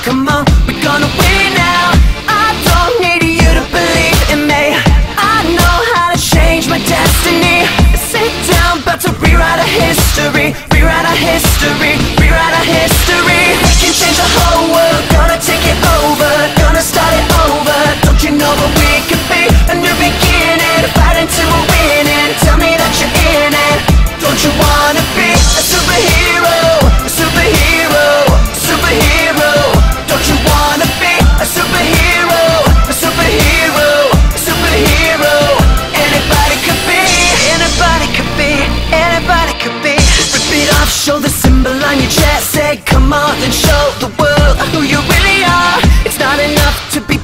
come on, we're gonna win now. I don't need you to believe in me. I know how to change my destiny. Sit down, about to rewrite our history. Rewrite our history, rewrite our history. We can change the whole world, gonna take it over, gonna start it over. Don't you know what we could be? A new beginning, fighting till we're winning. Tell me that you're in it. Don't you wanna be a superhero? A superhero, a superhero. Don't you wanna be a superhero? A superhero, a superhero. Anybody could be, anybody could be, anybody could be. Rip it off, show the symbol on your chest. Say come on and show the world who you really are. It's not enough to be